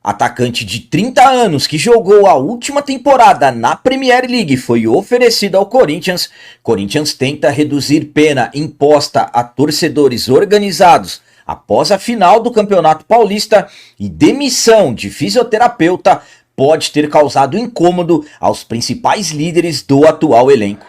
Atacante de 30 anos que jogou a última temporada na Premier League foi oferecido ao Corinthians. Corinthians tenta reduzir pena imposta a torcedores organizados após a final do Campeonato Paulista e demissão de fisioterapeuta pode ter causado incômodo aos principais líderes do atual elenco.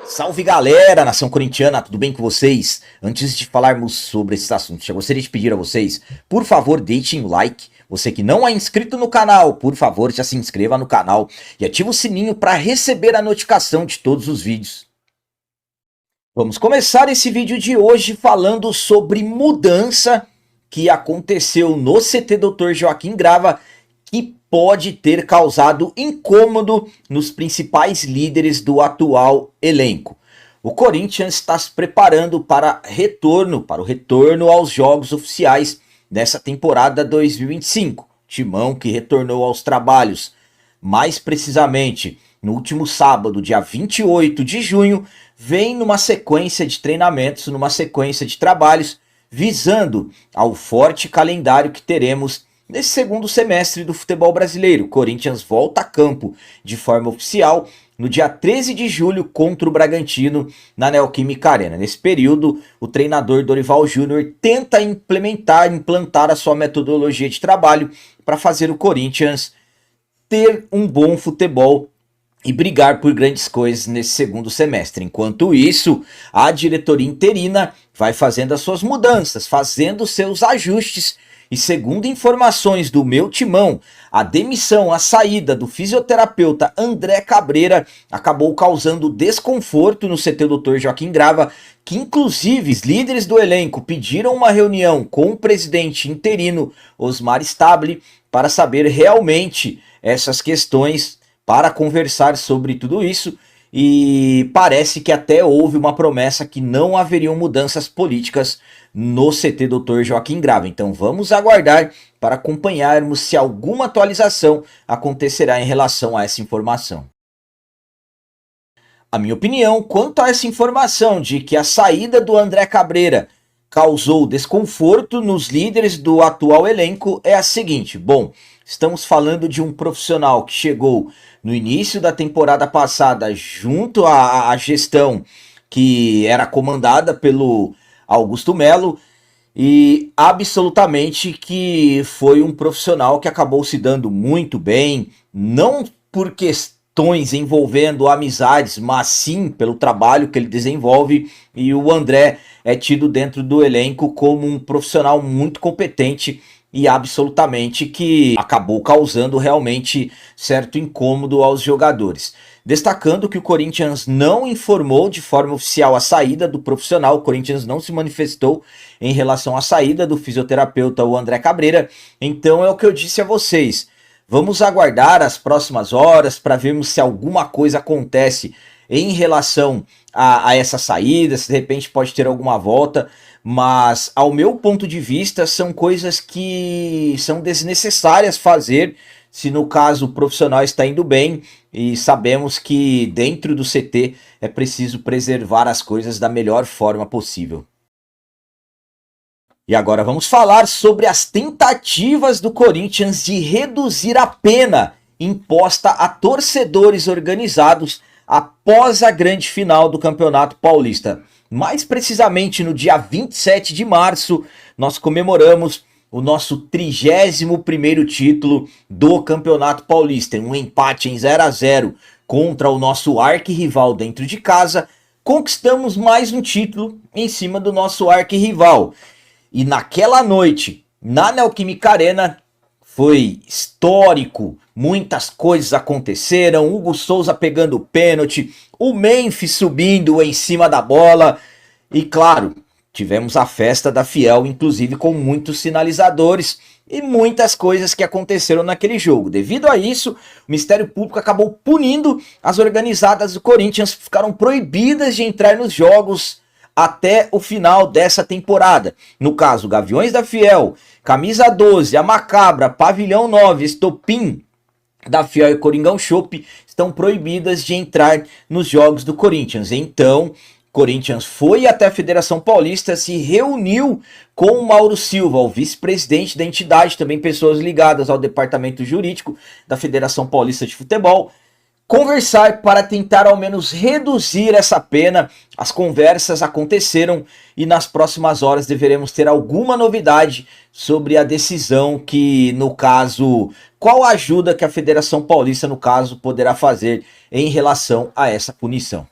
Salve galera, nação corintiana, tudo bem com vocês? Antes de falarmos sobre esses assuntos, eu gostaria de pedir a vocês, por favor, deixem o like. Você que não é inscrito no canal, por favor, já se inscreva no canal e ative o sininho para receber a notificação de todos os vídeos. Vamos começar esse vídeo de hoje falando sobre mudança que aconteceu no CT Dr. Joaquim Grava, que pode ter causado incômodo nos principais líderes do atual elenco. O Corinthians está se preparando para o retorno aos jogos oficiais nessa temporada 2025. Timão que retornou aos trabalhos, mais precisamente no último sábado, dia 28 de junho, vem numa sequência de treinamentos, numa sequência de trabalhos, visando ao forte calendário que teremos nesse segundo semestre do futebol brasileiro. O Corinthians volta a campo de forma oficial no dia 13 de julho contra o Bragantino na Neoquímica Arena. Nesse período, o treinador Dorival Júnior tenta implantar a sua metodologia de trabalho para fazer o Corinthians ter um bom futebol e brigar por grandes coisas nesse segundo semestre. Enquanto isso, a diretoria interina vai fazendo as suas mudanças, fazendo seus ajustes. E segundo informações do meu timão, a demissão, a saída do fisioterapeuta André Cabreira acabou causando desconforto no CT Dr. Joaquim Grava, que inclusive os líderes do elenco pediram uma reunião com o presidente interino Osmar Stabile para saber realmente essas questões, para conversar sobre tudo isso. E parece que até houve uma promessa que não haveriam mudanças políticas no CT Dr. Joaquim Grava. Então vamos aguardar para acompanharmos se alguma atualização acontecerá em relação a essa informação. A minha opinião quanto a essa informação de que a saída do André Cabreira causou desconforto nos líderes do atual elenco é a seguinte. Bom, estamos falando de um profissional que chegou no início da temporada passada junto à gestão que era comandada pelo Augusto Melo e absolutamente que foi um profissional que acabou se dando muito bem, não por questões envolvendo amizades, mas sim pelo trabalho que ele desenvolve, e o André é tido dentro do elenco como um profissional muito competente e absolutamente que acabou causando realmente certo incômodo aos jogadores. Destacando que o Corinthians não informou de forma oficial a saída do profissional, o Corinthians não se manifestou em relação à saída do fisioterapeuta, o André Cabreira. Então é o que eu disse a vocês, vamos aguardar as próximas horas para vermos se alguma coisa acontece em relação a essa saída, se de repente pode ter alguma volta, mas ao meu ponto de vista são coisas que são desnecessárias fazer se no caso o profissional está indo bem, e sabemos que dentro do CT é preciso preservar as coisas da melhor forma possível. E agora vamos falar sobre as tentativas do Corinthians de reduzir a pena imposta a torcedores organizados após a grande final do Campeonato Paulista. Mais precisamente no dia 27 de março, nós comemoramos o nosso 31º título do Campeonato Paulista. Um empate em 0-0 contra o nosso arquirrival dentro de casa. Conquistamos mais um título em cima do nosso arquirrival. E naquela noite, na Neoquímica Arena, foi histórico. Muitas coisas aconteceram, Hugo Souza pegando o pênalti, o Memphis subindo em cima da bola e claro, tivemos a festa da Fiel, inclusive com muitos sinalizadores e muitas coisas que aconteceram naquele jogo. Devido a isso, o Ministério Público acabou punindo as organizadas do Corinthians, ficaram proibidas de entrar nos jogos até o final dessa temporada. No caso, Gaviões da Fiel, Camisa 12, a Macabra, Pavilhão 9, Estopim, da Fiel e Coringão Chopp estão proibidas de entrar nos jogos do Corinthians. Então, Corinthians foi até a Federação Paulista, se reuniu com o Mauro Silva, o vice-presidente da entidade, também pessoas ligadas ao departamento jurídico da Federação Paulista de Futebol, conversar para tentar ao menos reduzir essa pena. As conversas aconteceram e nas próximas horas deveremos ter alguma novidade sobre a decisão que, no caso, qual a ajuda que a Federação Paulista, no caso, poderá fazer em relação a essa punição.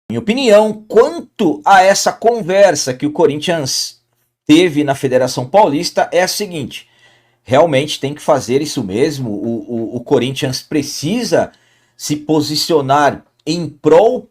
Minha opinião quanto a essa conversa que o Corinthians teve na Federação Paulista é a seguinte: realmente tem que fazer isso mesmo. O Corinthians precisa se posicionar em prol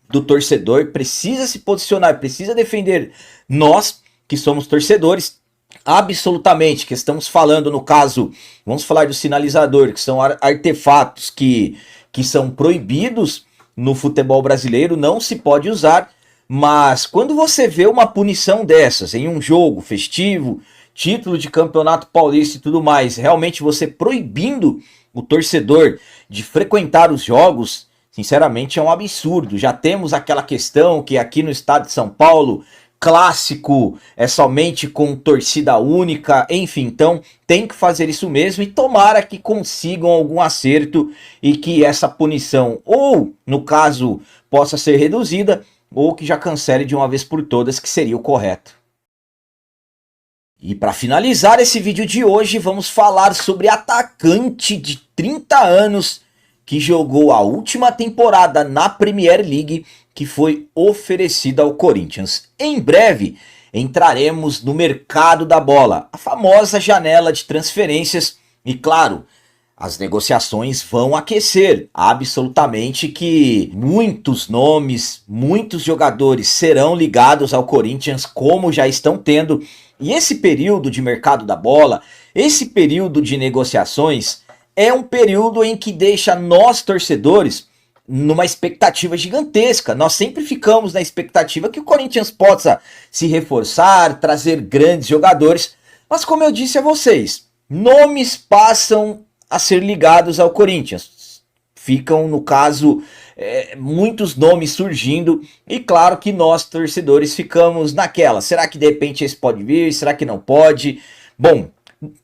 do torcedor, precisa se posicionar, precisa defender nós que somos torcedores, absolutamente, que estamos falando no caso, vamos falar do sinalizador, que são artefatos que são proibidos no futebol brasileiro, não se pode usar, mas quando você vê uma punição dessas em um jogo festivo, título de campeonato paulista e tudo mais, realmente você proibindo o torcedor de frequentar os jogos, sinceramente é um absurdo. Já temos aquela questão que aqui no estado de São Paulo, clássico é somente com torcida única, enfim, então tem que fazer isso mesmo e tomara que consigam algum acerto e que essa punição, ou no caso, possa ser reduzida, ou que já cancele de uma vez por todas, que seria o correto. E para finalizar esse vídeo de hoje, vamos falar sobre atacante de 30 anos que jogou a última temporada na Premier League, que foi oferecida ao Corinthians. Em breve entraremos no mercado da bola, a famosa janela de transferências, e claro, as negociações vão aquecer, absolutamente que muitos nomes, muitos jogadores serão ligados ao Corinthians, como já estão tendo. E esse período de mercado da bola, esse período de negociações, é um período em que deixa nós torcedores numa expectativa gigantesca. Nós sempre ficamos na expectativa que o Corinthians possa se reforçar, trazer grandes jogadores, mas como eu disse a vocês, nomes passam a ser ligados ao Corinthians. Ficam, no caso, muitos nomes surgindo e claro que nós torcedores ficamos naquela, será que de repente esse pode vir, será que não pode? Bom,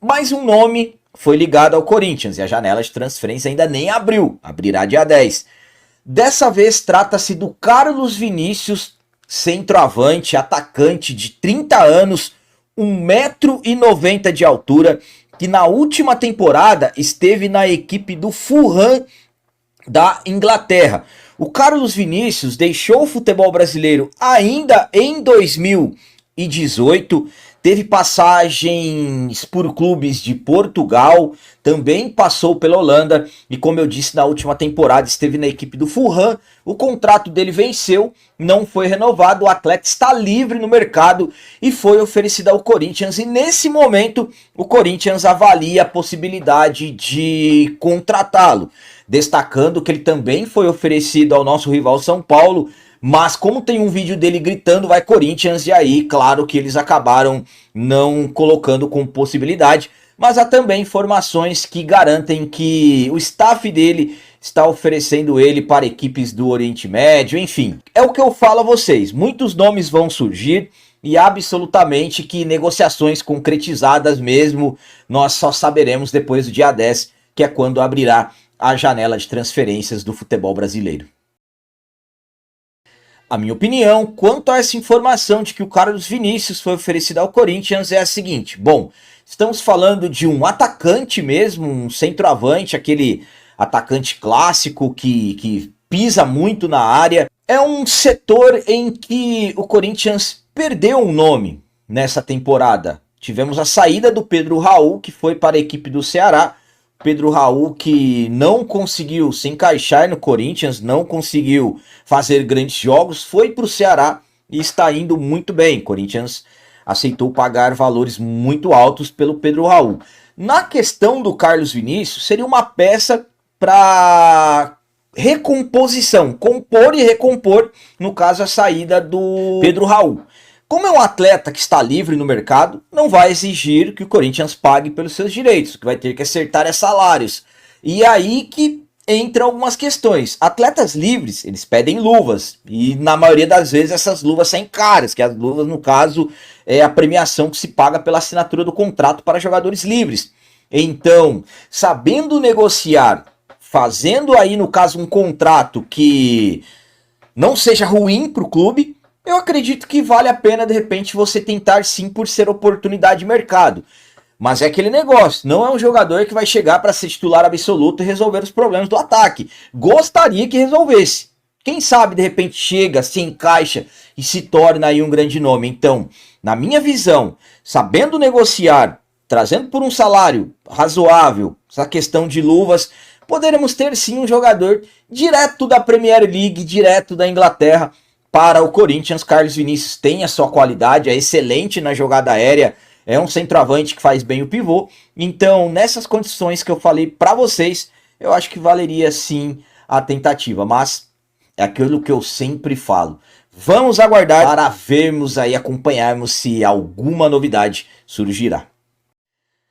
mais um nome foi ligado ao Corinthians e a janela de transferência ainda nem abriu, abrirá dia 10. Dessa vez trata-se do Carlos Vinícius, centroavante, atacante de 30 anos, 1,90 m de altura, que na última temporada esteve na equipe do Fulham da Inglaterra. O Carlos Vinícius deixou o futebol brasileiro ainda em 2018, teve passagens por clubes de Portugal, também passou pela Holanda e, como eu disse, na última temporada esteve na equipe do Fulham. O contrato dele venceu, não foi renovado, o atleta está livre no mercado e foi oferecido ao Corinthians. E nesse momento o Corinthians avalia a possibilidade de contratá-lo, destacando que ele também foi oferecido ao nosso rival São Paulo, mas como tem um vídeo dele gritando vai Corinthians, e aí claro que eles acabaram não colocando como possibilidade, mas há também informações que garantem que o staff dele está oferecendo ele para equipes do Oriente Médio, enfim. É o que eu falo a vocês, muitos nomes vão surgir e absolutamente que negociações concretizadas mesmo, nós só saberemos depois do dia 10, que é quando abrirá a janela de transferências do futebol brasileiro. A minha opinião quanto a essa informação de que o Carlos Vinícius foi oferecido ao Corinthians é a seguinte: bom, estamos falando de um atacante mesmo, um centroavante, aquele atacante clássico que pisa muito na área. É um setor em que o Corinthians perdeu um nome nessa temporada. Tivemos a saída do Pedro Raul, que foi para a equipe do Ceará. Pedro Raul que não conseguiu se encaixar no Corinthians, não conseguiu fazer grandes jogos, foi para o Ceará e está indo muito bem. O Corinthians aceitou pagar valores muito altos pelo Pedro Raul. Na questão do Carlos Vinícius, seria uma peça para recomposição, compor e recompor, no caso a saída do Pedro Raul. Como é um atleta que está livre no mercado, não vai exigir que o Corinthians pague pelos seus direitos, o que vai ter que acertar é salários. E aí que entram algumas questões. Atletas livres, eles pedem luvas, e na maioria das vezes essas luvas saem caras, que as luvas, no caso, é a premiação que se paga pela assinatura do contrato para jogadores livres. Então, sabendo negociar, fazendo aí, no caso, um contrato que não seja ruim para o clube, eu acredito que vale a pena, de repente, você tentar sim por ser oportunidade de mercado. Mas é aquele negócio, não é um jogador que vai chegar para ser titular absoluto e resolver os problemas do ataque. Gostaria que resolvesse. Quem sabe, de repente, chega, se encaixa e se torna aí um grande nome. Então, na minha visão, sabendo negociar, trazendo por um salário razoável, essa questão de luvas, poderemos ter sim um jogador direto da Premier League, direto da Inglaterra para o Corinthians. Carlos Vinícius tem a sua qualidade, é excelente na jogada aérea, é um centroavante que faz bem o pivô. Então, nessas condições que eu falei para vocês, eu acho que valeria sim a tentativa, mas é aquilo que eu sempre falo. Vamos aguardar para vermos aí, acompanharmos se alguma novidade surgirá.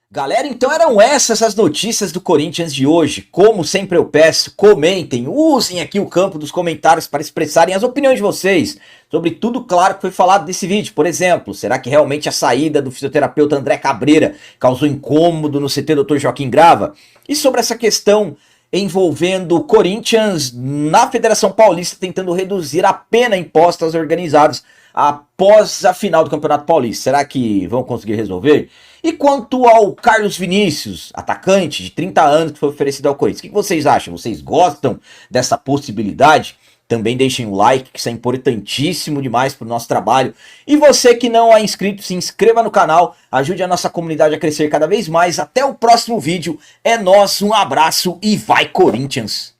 Galera, então eram essas as notícias do Corinthians de hoje. Como sempre eu peço, comentem, usem aqui o campo dos comentários para expressarem as opiniões de vocês sobre tudo claro que foi falado nesse vídeo. Por exemplo, será que realmente a saída do fisioterapeuta André Cabreira causou incômodo no CT Dr. Joaquim Grava? E sobre essa questão envolvendo o Corinthians na Federação Paulista tentando reduzir a pena imposta aos organizados após a final do Campeonato Paulista. Será que vão conseguir resolver? E quanto ao Carlos Vinícius, atacante de 30 anos que foi oferecido ao Corinthians, o que vocês acham? Vocês gostam dessa possibilidade? Também deixem o like, que isso é importantíssimo demais para o nosso trabalho. E você que não é inscrito, se inscreva no canal, ajude a nossa comunidade a crescer cada vez mais. Até o próximo vídeo, é nóis, um abraço e vai Corinthians!